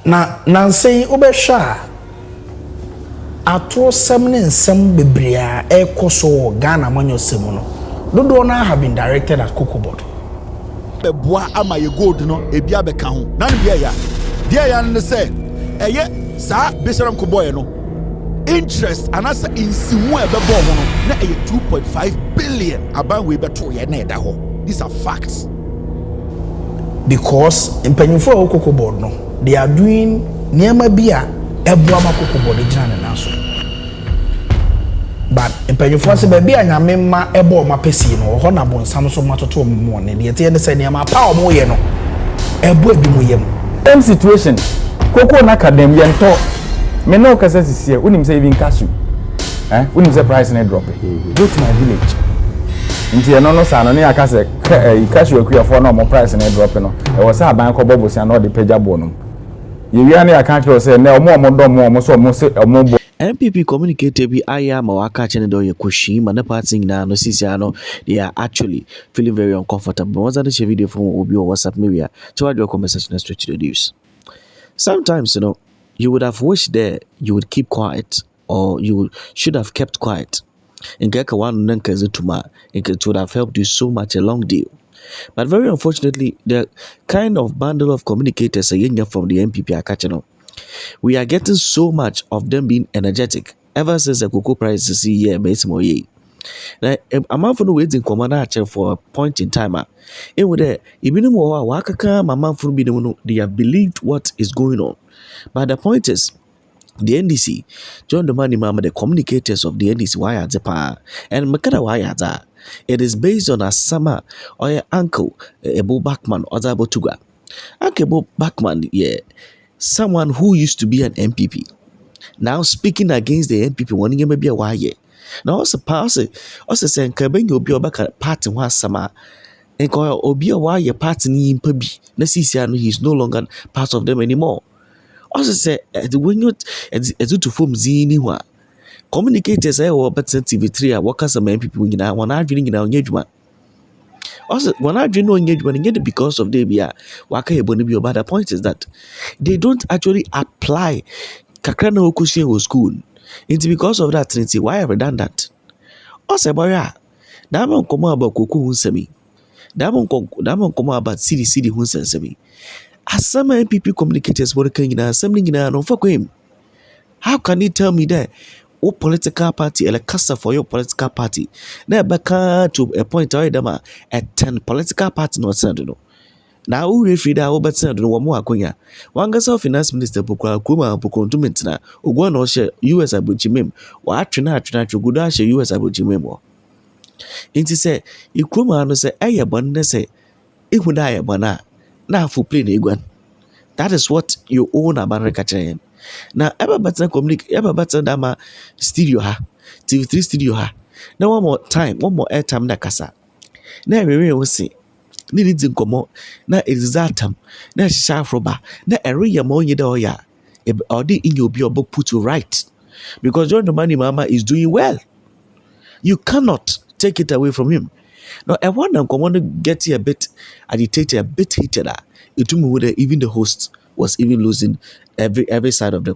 na say obesha ato sem ne nsem bebrea ekoso Ghana manyo semu no dodo na have been directed at Kokobot beboa ama ye gold no ebia beka ho na ne bia ya ne say eye sa Bishop Koboy no interest and as insimu ebebo ho no na eye 2.5 billion aban we beto ye na eda ho. These are facts. Because in Penyufo Kokobot no they are doing niema bia eboa ma Kokobot jina na so. But in Penyufo se be bia nyame ma ebo ma pesi no ho na bonsam so matoto mo ne de tie ne se niema pa o mo ye no ebo ebi mo yem. Same situation. Koko na academy yento me no kasa sisi unim say even cash you unim say price na drop go to my village nti e no sa no ne aka say cash you akua for no mo price na drop no e wo say aban ko bobo sia no de pagya bo no ye wi na aka kro say na omo do mo so mo say omo bo NPP communicated bi aya ma waka chene do ye kwoshi ma na party na no sisi ano they are actually feeling very uncomfortable. Once that video from obi or WhatsApp maybe to add your conversation straight to the news. Sometimes, you know, you would have wished there you would keep quiet or you should have kept quiet. It would have helped you so much a long deal. But very unfortunately, the kind of bundle of communicators from the NPP are catching up. We are getting so much of them being energetic ever since the cocoa price is here. Now, I'm not waiting for a point in time. They have believed what is going on. But the point is, the NDC, John the Money Mama, the communicators of the NDC, why are the power? And Makada why are that? It is based on a summer or your uncle, a buckMan or Zabotuga. Uncle buckMan, yeah, someone who used to be an MPP. Now speaking against the MPP, wanting him maybe a why. Now also saying Kabeng will be about party one summer. And call Obi why your party in Pabi. Necessarily he is no longer part of them anymore. Also say when you to form Ziniwa. Communicators say or better TV3 workers some people in one arguing in our engagement. Also one arguing engagement and yet because of Debia Waka Bonibio. But the point is that they don't actually apply Kakrano Okushi school. It's because of that Trinity why have I done that? Also boya Damon come about Kuku Hunsemi. Damon come about city Hunsemi. As some NPP communicators working in assembling in an for him. How can you tell me that O political party a casta for your political party? Now back to a point I dama at 10 political party no send. Now we free that over send no more akonya. Wanga finance minister Pukwa Kuma Pukontumentina, Uguan or share US Abuchimim, or Atrina Gudash US Abuchimemo. Inti say, Ikuma no say, Aya Bonne say, Ikudaya Bona, now for plain Iguan. That is what you own about Rekachayan. Now, ever better communicate, ever better Dama studio ha, TV3 studio ha. Now, one more airtime na kasa. Now, we will see. Needs in common. Now, it is that time. Now, sharp rubber. Now, a real money doya. Or the in your book put to right. Because John the Money Mama is doing well. You cannot take it away from him. Now, I want to get you a bit agitated, a bit heated. It took me whether even the host was even losing every side of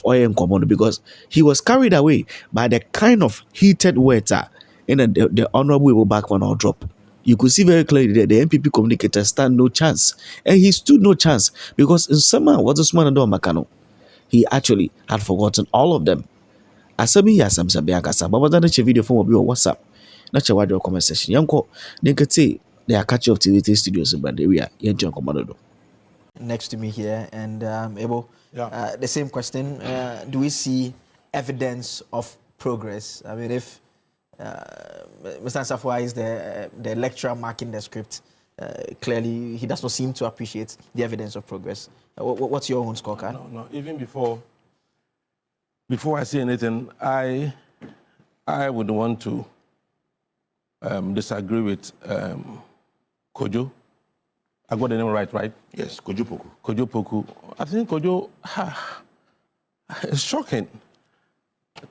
oil and common because he was carried away by the kind of heated words in the honorable buckMan or drop. You could see very clearly that the NPP communicator stand no chance, and he stood no chance because in summer was a small Makano. He actually had forgotten all of them. Asami yasam sabiakasa, but was a video from your WhatsApp. Not your wide comment section. Yanko, Ninkate, they are catching of TV3 studios in Banderia, Yanjon Commando. Next to me here, and Ebo, the same question: do we see evidence of progress? I mean, if Mr. Safwa is the lecturer marking the script, clearly he does not seem to appreciate the evidence of progress. What's your own scorecard? No. Even before I say anything, I would want to disagree with Kojo. I got the name right? Yes, Kojo Poku. Kojo Poku. I think Kojo, it's shocking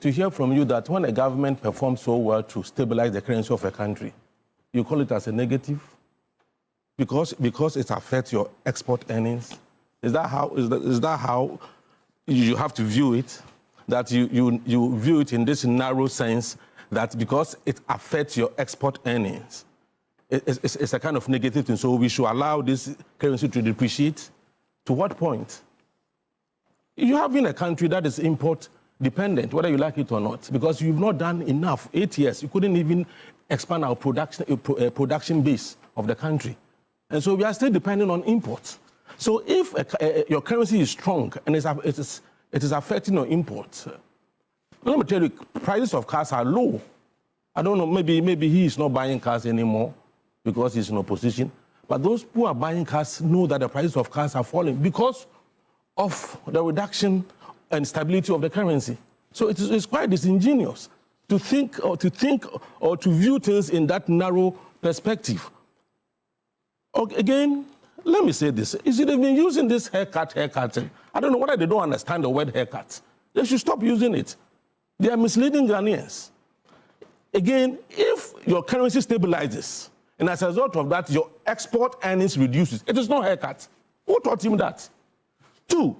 to hear from you that when a government performs so well to stabilize the currency of a country, you call it as a negative because it affects your export earnings, Is that how you have to view it? That you view it in this narrow sense that because it affects your export earnings, it's a kind of negative thing. So we should allow this currency to depreciate. To what point? You have in a country that is import dependent, whether you like it or not, because you've not done enough. 8 years, you couldn't even expand our production base of the country. And so we are still dependent on imports. So if your currency is strong and it is affecting your imports, let me tell you, prices of cars are low. I don't know, maybe he is not buying cars anymore because he's in opposition. But those who are buying cars know that the prices of cars are falling because of the reduction and stability of the currency. So it's quite disingenuous to think or to view things in that narrow perspective. Okay, again, let me say this. You see, they've been using this haircut. I don't know whether they don't understand the word haircut. They should stop using it. They are misleading Ghanaians. Again, if your currency stabilizes, and as a result of that, your export earnings reduces, it is not haircut. Who taught him that? 2,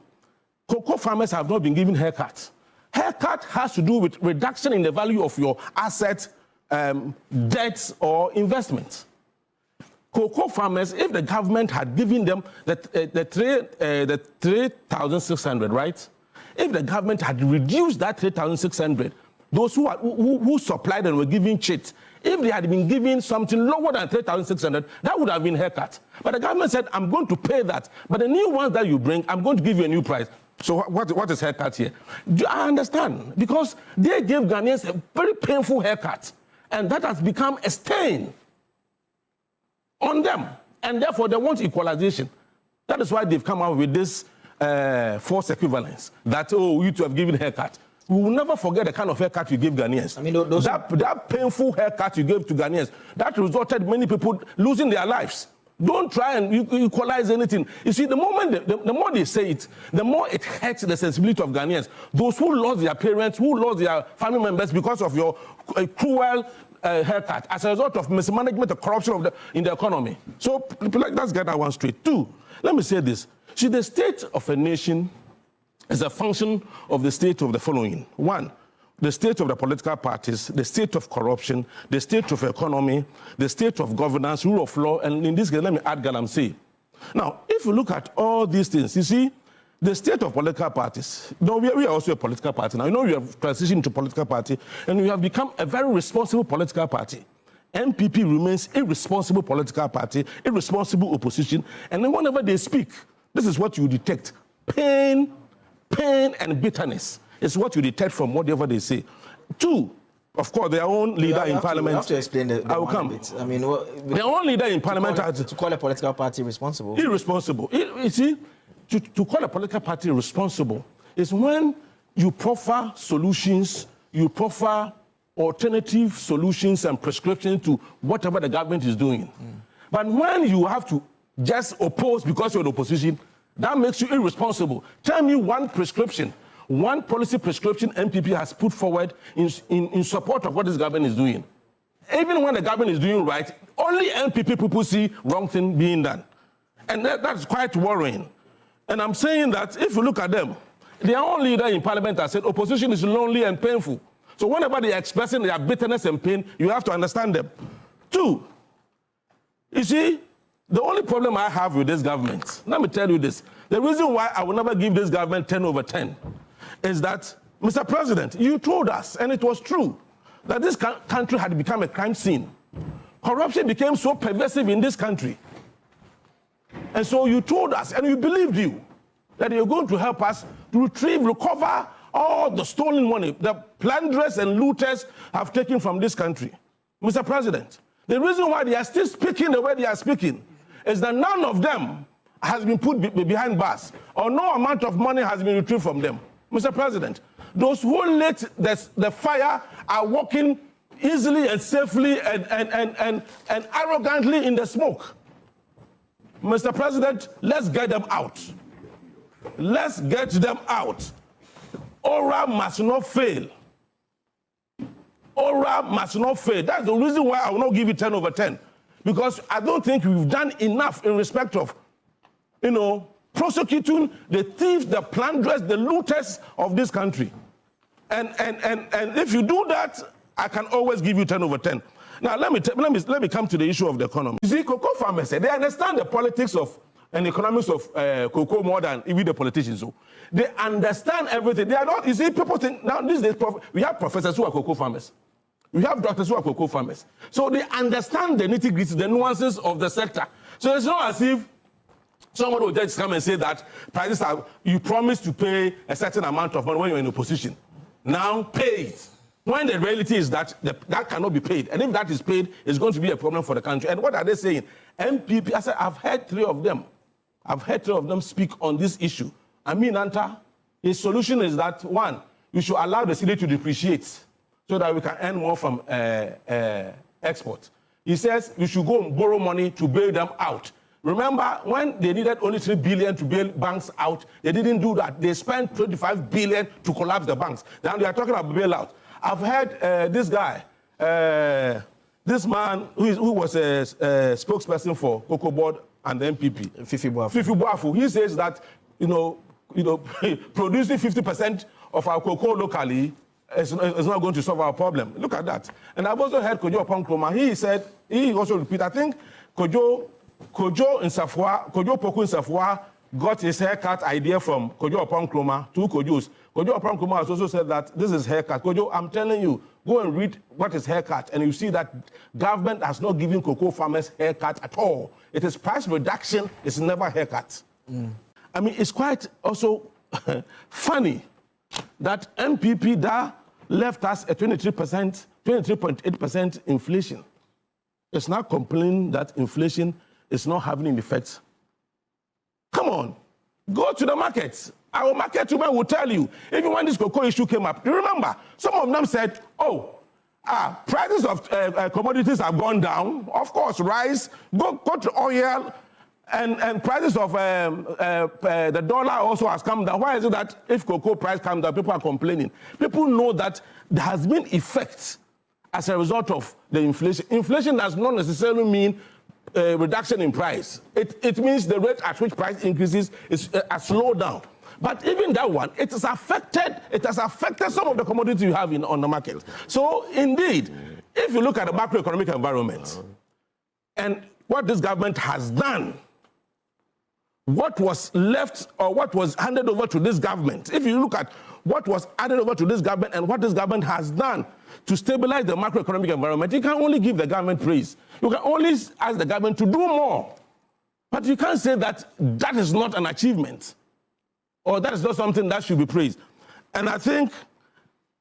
cocoa farmers have not been given haircuts. Haircut has to do with reduction in the value of your assets, debts, or investments. Cocoa farmers, if the government had given them the 3,600, right? If the government had reduced that 3,600, those who supplied and were giving cheat, if they had been given something lower than 3,600, that would have been haircut. But the government said, I'm going to pay that. But the new ones that you bring, I'm going to give you a new price. So what is haircut here? I understand. Because they gave Ghanaians a very painful haircut. And that has become a stain on them. And therefore, they want equalization. That is why they've come out with this force equivalence. That, you two have given haircut. We will never forget the kind of haircut you gave Ghanaians. I mean, that painful haircut you gave to Ghanaians, that resulted in many people losing their lives. Don't try and equalize anything. You see, the more they say it, the more it hurts the sensibility of Ghanaians. Those who lost their parents, who lost their family members because of your cruel haircut, as a result of mismanagement and corruption in the economy. So let's get that one straight. 2, let me say this. See, the state of a nation is a function of the state of the following. 1, the state of the political parties, the state of corruption, the state of economy, the state of governance, rule of law, and in this case, let me add Galamsey. Now, if you look at all these things, you see, the state of political parties, we are also a political party now. We have transitioned to political party, and we have become a very responsible political party. NPP remains irresponsible political party, irresponsible opposition, and then whenever they speak, this is what you detect. Pain and bitterness is what you detect from whatever they say. 2, of course, their own leader in parliament. You have to explain I will come. Bit. I mean, their own leader in parliament to call a political party responsible. Irresponsible. You see, to call a political party responsible is when you proffer solutions, you proffer alternative solutions and prescriptions to whatever the government is doing. But when you have to just oppose because you're in opposition, that makes you irresponsible. Tell me one prescription, one policy prescription NPP has put forward in support of what this government is doing. Even when the government is doing right, only NPP people see wrong thing being done. And that's quite worrying. And I'm saying that if you look at them, their own leader in parliament has said opposition is lonely and painful. So whenever they are expressing their bitterness and pain, you have to understand them. 2, you see, the only problem I have with this government, let me tell you this, the reason why I will never give this government 10/10 is that, Mr. President, you told us, and it was true, that this country had become a crime scene. Corruption became so pervasive in this country. And so you told us, and we believed you, that you're going to help us to recover all the stolen money the plunderers and looters have taken from this country. Mr. President, the reason why they are still speaking the way they are speaking is that none of them has been put behind bars, or no amount of money has been retrieved from them. Mr. President, those who lit the fire are walking easily and safely and arrogantly in the smoke. Mr. President, let's get them out. Let's get them out. Aura must not fail. Aura must not fail. That's the reason why I will not give it 10/10. Because I don't think we've done enough in respect of, prosecuting the thieves, the plunderers, the looters of this country. And if you do that, I can always give you 10 over 10. Now, let me come to the issue of the economy. You see, cocoa farmers, they understand the politics of and economics of cocoa more than even the politicians. So they understand everything. They are not, you see, people think, now these days, we have professors who are cocoa farmers. We have doctors who are cocoa farmers. So they understand the nitty-gritty, the nuances of the sector. So it's not as if someone will just come and say that prices are, you promise to pay a certain amount of money when you're in opposition. Now pay it. When the reality is that that cannot be paid. And if that is paid, it's going to be a problem for the country. And what are they saying? NPP, I said, I've heard three of them. I've heard three of them speak on this issue. I mean, Anta, his solution is that, one, we should allow the city to depreciate so that we can earn more from export. He says we should go and borrow money to bail them out. Remember, when they needed only 3 billion to bail banks out, they didn't do that. They spent 25 billion to collapse the banks. Now they are talking about bailout. I've heard this guy, this man who was a spokesperson for Cocoa Board and the NPP. Fifi Boafu. He says that, producing 50% of our cocoa locally is not going to solve our problem. Look at that. And I've also heard Kojo Oponkloma. He said, he also repeated, I think Kojo Poku in Safwa got his haircut idea from Kojo Oponkloma, two Kojos. Kojo Oponkloma has also said that this is haircut. Kojo, I'm telling you, go and read what is haircut, and you see that government has not given cocoa farmers haircut at all. It is price reduction, it's never haircut. I mean, it's quite also funny that NPP that left us at 23.8% inflation. It's not complaining that inflation is not having an effect. Come on, go to the markets. Our market women will tell you, even when this cocoa issue came up, you remember, some of them said, prices of commodities have gone down. Of course, rice, go to oil, and prices of the dollar also has come down. Why is it that if cocoa price comes down, people are complaining? People know that there has been effects as a result of the inflation. Inflation does not necessarily mean reduction in price. It means the rate at which price increases is a slowdown. But even that one, it has affected some of the commodities you have on the market. So indeed, if you look at the macroeconomic environment and what this government has done, what was left or what was handed over to this government, if you look at what was handed over to this government and what this government has done to stabilize the macroeconomic environment, you can only give the government praise. You can only ask the government to do more. But you can't say that that is not an achievement or that is not something that should be praised. And I think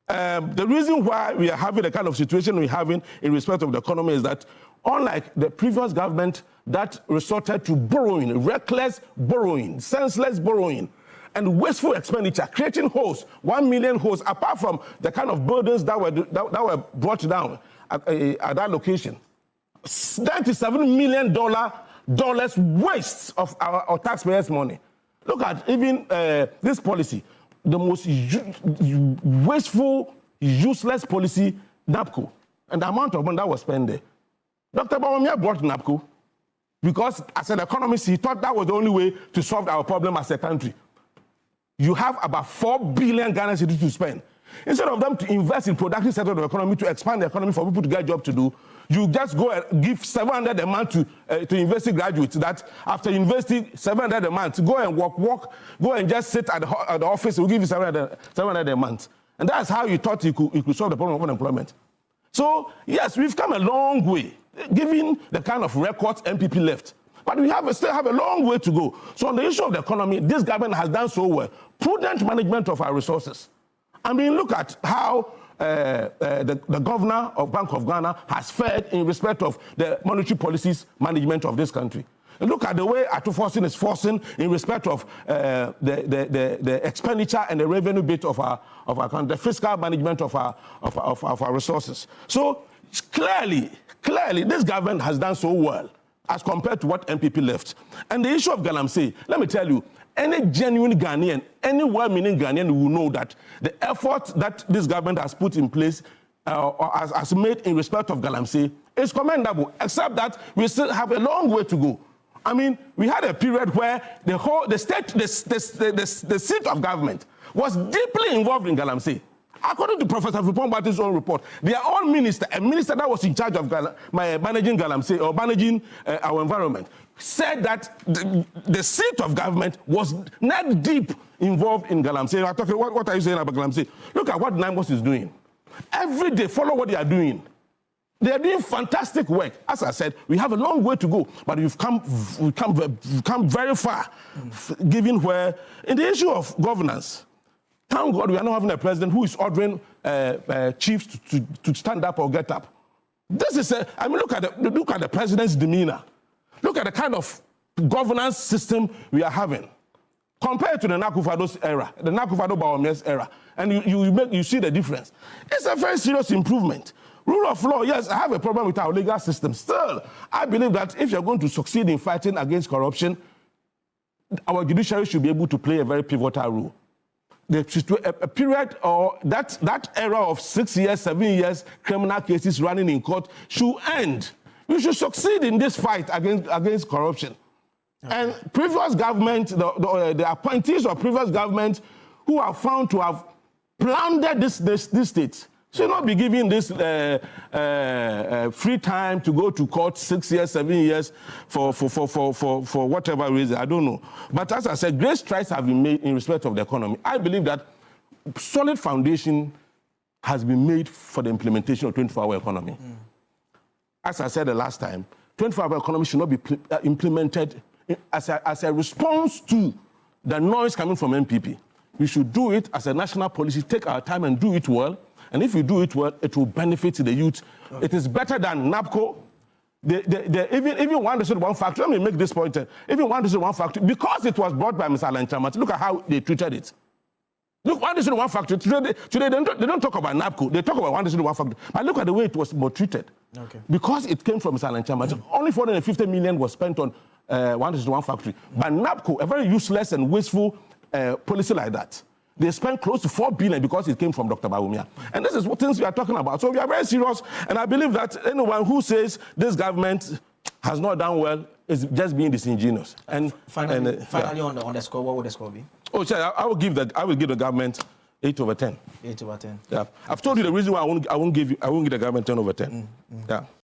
the reason why we are having the kind of situation we're having in respect of the economy is that unlike the previous government that resorted to borrowing, reckless borrowing, senseless borrowing, and wasteful expenditure, creating holes, 1 million holes, apart from the kind of buildings that were brought down at that location. $97 million waste of our taxpayers' money. Look at even this policy, the most wasteful, useless policy, NAPCO, and the amount of money that was spent there. Dr. Bawumia brought NAPCO because as an economist, he thought that was the only way to solve our problem as a country. You have about 4 billion Ghana cedis to spend. Instead of them to invest in productive sector of the economy, to expand the economy for people to get a job to do, you just go and give 700 a month to university graduates that after university, 700 a month, go and walk, go and just sit at the office, we'll give you 700 a month. And that's how you thought you could solve the problem of unemployment. So, yes, we've come a long way, given the kind of records NPP left. But we still have a long way to go. So on the issue of the economy, this government has done so well. Prudent management of our resources. I mean, look at how the governor of Bank of Ghana has fared in respect of the monetary policies management of this country. And look at the way Atuforcing is forcing in respect of the expenditure and the revenue bit of our country, the fiscal management of our resources. So clearly, this government has done so well as compared to what NPP left. And the issue of Galamsey, let me tell you, any genuine Ghanaian, any well-meaning Ghanaian will know that the effort that this government has put in place or has made in respect of Galamsey is commendable, except that we still have a long way to go. I mean, we had a period where the seat of government was deeply involved in Galamsey. According to Professor Fupong-Bati's own report, their own minister, a minister that was in charge of managing Galamsey or managing our environment, said that the seat of government was not deep involved in Galamsey. What are you saying about Galamsey? Look at what NIMOS is doing. Every day, follow what they are doing. They are doing fantastic work. As I said, we have a long way to go, but we've come very far, given where, in the issue of governance, thank God we are not having a president who is ordering chiefs to stand up or get up. This is I mean, look at the president's demeanor. Look at the kind of governance system we are having. Compared to the Nakufado's era, the Nakufado-Bawumia's era, and you see the difference. It's a very serious improvement. Rule of law, yes, I have a problem with our legal system. Still, I believe that if you're going to succeed in fighting against corruption, our judiciary should be able to play a very pivotal role. A period or that era of 6 years, 7 years, criminal cases running in court should end. We should succeed in this fight against corruption. Okay. And previous government, the appointees of previous government who are found to have plundered this state should not be given this free time to go to court 6 years, 7 years for whatever reason. I don't know. But as I said, great strides have been made in respect of the economy. I believe that solid foundation has been made for the implementation of 24-hour economy. As I said the last time, 24-hour economy should not be implemented as a response to the noise coming from NPP. We should do it as a national policy, take our time and do it well. And if we do it well, it will benefit the youth. Okay. It is better than NAPCO. Even one district, one factory. Let me make this point. Even one district, one factory, because it was brought by Mr. Alan Chamat, look at how they treated it. Look, one district, one factory. Today they don't talk about NAPCO. They talk about one district, one factory. But look at the way it was treated. Okay. Because it came from Mr. Alan Chamat, only 450 million was spent on one district, one factory. But NAPCO, a very useless and wasteful policy like that, they spent close to 4 billion because it came from Dr. Bawumia. And this is what things we are talking about. So we are very serious, and I believe that anyone who says this government has not done well is just being disingenuous. And finally, on the score, what would the score be? Oh, sorry, I will give the government 8/10. 8/10. Yeah, I've told you the reason why I won't give the government 10/10. Yeah.